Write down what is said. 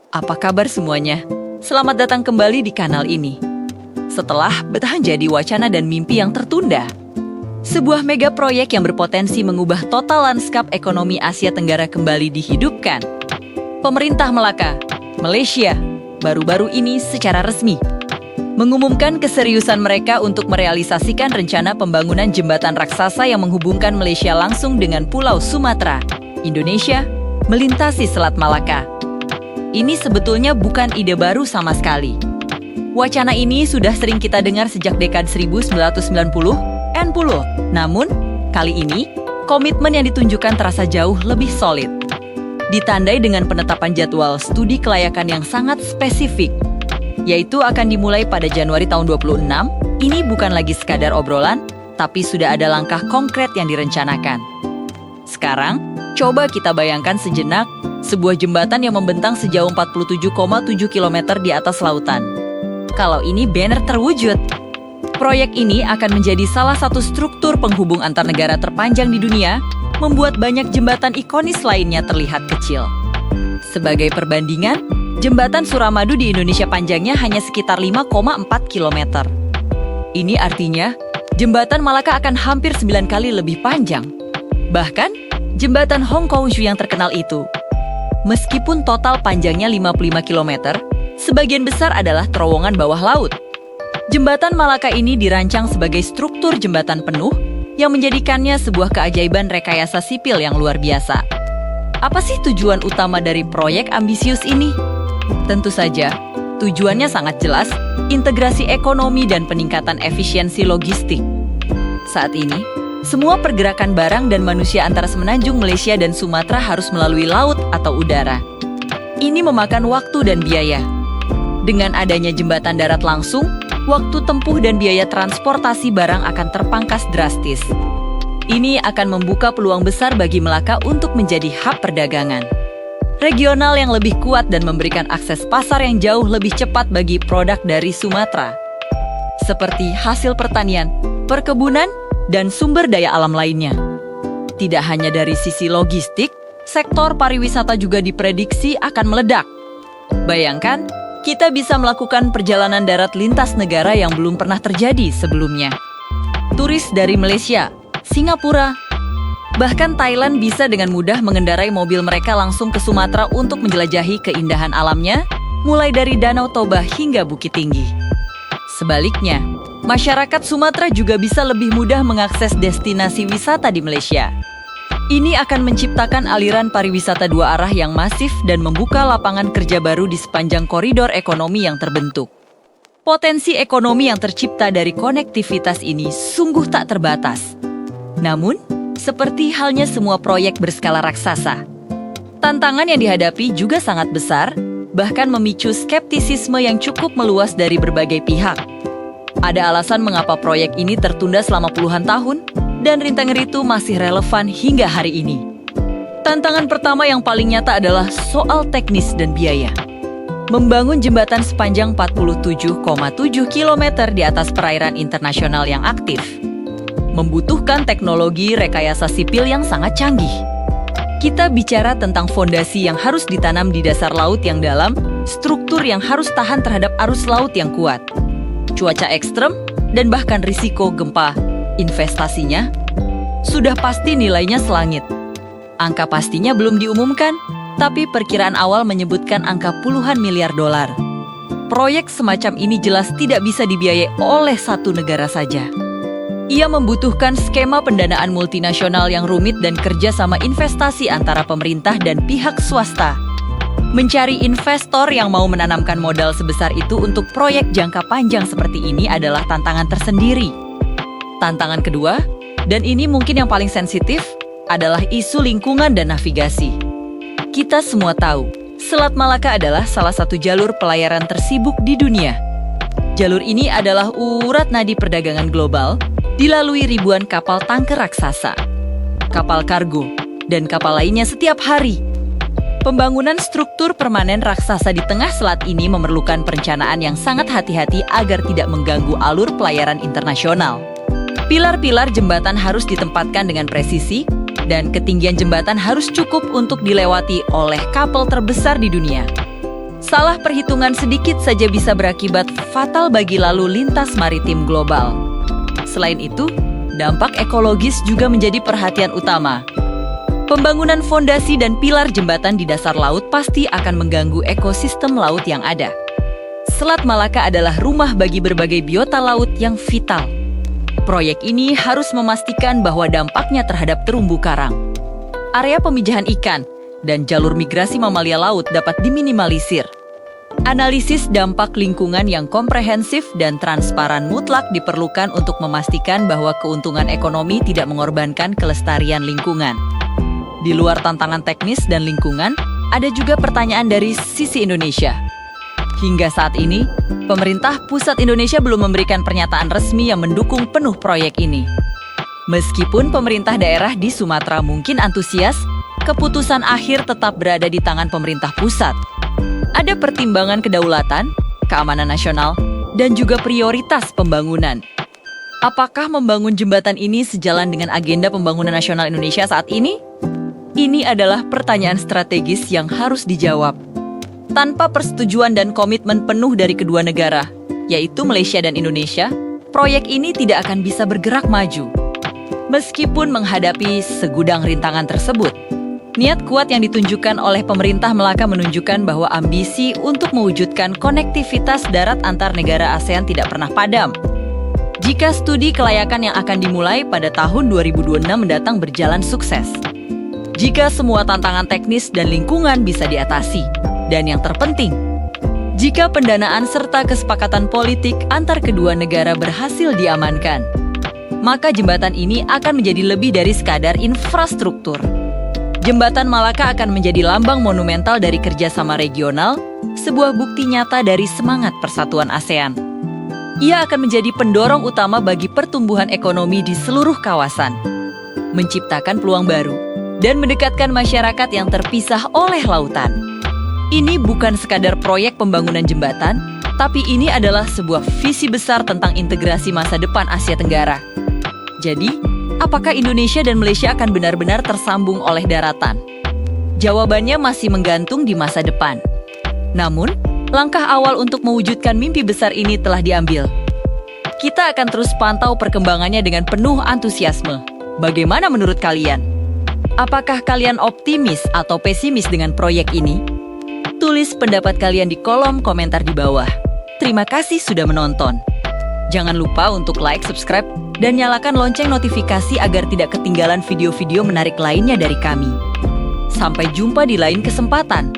Apa kabar semuanya? Selamat datang kembali di kanal ini. Setelah bertahan jadi wacana dan mimpi yang tertunda, sebuah mega proyek yang berpotensi mengubah total lanskap ekonomi Asia Tenggara kembali dihidupkan. Pemerintah Melaka, Malaysia, baru-baru ini secara resmi mengumumkan keseriusan mereka untuk merealisasikan rencana pembangunan jembatan raksasa yang menghubungkan Malaysia langsung dengan Pulau Sumatera, Indonesia, melintasi Selat Malaka. Ini sebetulnya bukan ide baru sama sekali. Wacana ini sudah sering kita dengar sejak dekade 1990-an. Namun, kali ini, komitmen yang ditunjukkan terasa jauh lebih solid. Ditandai dengan penetapan jadwal studi kelayakan yang sangat spesifik, yaitu akan dimulai pada Januari tahun 26. Ini bukan lagi sekadar obrolan, tapi sudah ada langkah konkret yang direncanakan. Sekarang, coba kita bayangkan sejenak sebuah jembatan yang membentang sejauh 47,7 km di atas lautan. Kalau ini benar terwujud, proyek ini akan menjadi salah satu struktur penghubung antar negara terpanjang di dunia, membuat banyak jembatan ikonis lainnya terlihat kecil. Sebagai perbandingan, jembatan Suramadu di Indonesia panjangnya hanya sekitar 5,4 km. Ini artinya, jembatan Malaka akan hampir 9 kali lebih panjang. Bahkan, jembatan Hong Kong yang terkenal itu, meskipun total panjangnya 55 km, sebagian besar adalah terowongan bawah laut. Jembatan Malaka ini dirancang sebagai struktur jembatan penuh yang menjadikannya sebuah keajaiban rekayasa sipil yang luar biasa. Apa sih tujuan utama dari proyek ambisius ini? Tentu saja, tujuannya sangat jelas, integrasi ekonomi dan peningkatan efisiensi logistik. Saat ini, semua pergerakan barang dan manusia antara semenanjung Malaysia dan Sumatera harus melalui laut atau udara. Ini memakan waktu dan biaya. Dengan adanya jembatan darat langsung, waktu tempuh dan biaya transportasi barang akan terpangkas drastis. Ini akan membuka peluang besar bagi Melaka untuk menjadi hub perdagangan regional yang lebih kuat dan memberikan akses pasar yang jauh lebih cepat bagi produk dari Sumatera, seperti hasil pertanian, perkebunan, dan sumber daya alam lainnya. Tidak hanya dari sisi logistik, sektor pariwisata juga diprediksi akan meledak. Bayangkan, kita bisa melakukan perjalanan darat lintas negara yang belum pernah terjadi sebelumnya. Turis dari Malaysia, Singapura, bahkan Thailand bisa dengan mudah mengendarai mobil mereka langsung ke Sumatera untuk menjelajahi keindahan alamnya, mulai dari Danau Toba hingga Bukit Tinggi. Sebaliknya, masyarakat Sumatera juga bisa lebih mudah mengakses destinasi wisata di Malaysia. Ini akan menciptakan aliran pariwisata dua arah yang masif dan membuka lapangan kerja baru di sepanjang koridor ekonomi yang terbentuk. Potensi ekonomi yang tercipta dari konektivitas ini sungguh tak terbatas. Namun, seperti halnya semua proyek berskala raksasa, tantangan yang dihadapi juga sangat besar, bahkan memicu skeptisisme yang cukup meluas dari berbagai pihak. Ada alasan mengapa proyek ini tertunda selama puluhan tahun, dan rintangan itu masih relevan hingga hari ini. Tantangan pertama yang paling nyata adalah soal teknis dan biaya. Membangun jembatan sepanjang 47,7 km di atas perairan internasional yang aktif membutuhkan teknologi rekayasa sipil yang sangat canggih. Kita bicara tentang fondasi yang harus ditanam di dasar laut yang dalam, struktur yang harus tahan terhadap arus laut yang kuat, cuaca ekstrem, dan bahkan risiko gempa. Investasinya sudah pasti nilainya selangit. Angka pastinya belum diumumkan, tapi perkiraan awal menyebutkan angka puluhan miliar dolar. Proyek semacam ini jelas tidak bisa dibiayai oleh satu negara saja. Ia membutuhkan skema pendanaan multinasional yang rumit dan kerjasama investasi antara pemerintah dan pihak swasta. Mencari investor yang mau menanamkan modal sebesar itu untuk proyek jangka panjang seperti ini adalah tantangan tersendiri. Tantangan kedua, dan ini mungkin yang paling sensitif, adalah isu lingkungan dan navigasi. Kita semua tahu, Selat Malaka adalah salah satu jalur pelayaran tersibuk di dunia. Jalur ini adalah urat nadi perdagangan global, dilalui ribuan kapal tanker raksasa, kapal kargo, dan kapal lainnya setiap hari. Pembangunan struktur permanen raksasa di tengah selat ini memerlukan perencanaan yang sangat hati-hati agar tidak mengganggu alur pelayaran internasional. Pilar-pilar jembatan harus ditempatkan dengan presisi, dan ketinggian jembatan harus cukup untuk dilewati oleh kapal terbesar di dunia. Salah perhitungan sedikit saja bisa berakibat fatal bagi lalu lintas maritim global. Selain itu, dampak ekologis juga menjadi perhatian utama. Pembangunan fondasi dan pilar jembatan di dasar laut pasti akan mengganggu ekosistem laut yang ada. Selat Malaka adalah rumah bagi berbagai biota laut yang vital. Proyek ini harus memastikan bahwa dampaknya terhadap terumbu karang, area pemijahan ikan, dan jalur migrasi mamalia laut dapat diminimalisir. Analisis dampak lingkungan yang komprehensif dan transparan mutlak diperlukan untuk memastikan bahwa keuntungan ekonomi tidak mengorbankan kelestarian lingkungan. Di luar tantangan teknis dan lingkungan, ada juga pertanyaan dari sisi Indonesia. Hingga saat ini, pemerintah pusat Indonesia belum memberikan pernyataan resmi yang mendukung penuh proyek ini. Meskipun pemerintah daerah di Sumatera mungkin antusias, keputusan akhir tetap berada di tangan pemerintah pusat. Ada pertimbangan kedaulatan, keamanan nasional, dan juga prioritas pembangunan. Apakah membangun jembatan ini sejalan dengan agenda pembangunan nasional Indonesia saat ini? Ini adalah pertanyaan strategis yang harus dijawab. Tanpa persetujuan dan komitmen penuh dari kedua negara, yaitu Malaysia dan Indonesia, proyek ini tidak akan bisa bergerak maju. Meskipun menghadapi segudang rintangan tersebut, niat kuat yang ditunjukkan oleh pemerintah Melaka menunjukkan bahwa ambisi untuk mewujudkan konektivitas darat antar negara ASEAN tidak pernah padam. Jika studi kelayakan yang akan dimulai pada tahun 2026 mendatang berjalan sukses, jika semua tantangan teknis dan lingkungan bisa diatasi, dan yang terpenting, jika pendanaan serta kesepakatan politik antar kedua negara berhasil diamankan, maka jembatan ini akan menjadi lebih dari sekadar infrastruktur. Jembatan Malaka akan menjadi lambang monumental dari kerjasama regional, sebuah bukti nyata dari semangat persatuan ASEAN. Ia akan menjadi pendorong utama bagi pertumbuhan ekonomi di seluruh kawasan, menciptakan peluang baru, dan mendekatkan masyarakat yang terpisah oleh lautan. Ini bukan sekadar proyek pembangunan jembatan, tapi ini adalah sebuah visi besar tentang integrasi masa depan Asia Tenggara. Jadi, apakah Indonesia dan Malaysia akan benar-benar tersambung oleh daratan? Jawabannya masih menggantung di masa depan. Namun, langkah awal untuk mewujudkan mimpi besar ini telah diambil. Kita akan terus pantau perkembangannya dengan penuh antusiasme. Bagaimana menurut kalian? Apakah kalian optimis atau pesimis dengan proyek ini? Tulis pendapat kalian di kolom komentar di bawah. Terima kasih sudah menonton. Jangan lupa untuk like, subscribe, dan nyalakan lonceng notifikasi agar tidak ketinggalan video-video menarik lainnya dari kami. Sampai jumpa di lain kesempatan.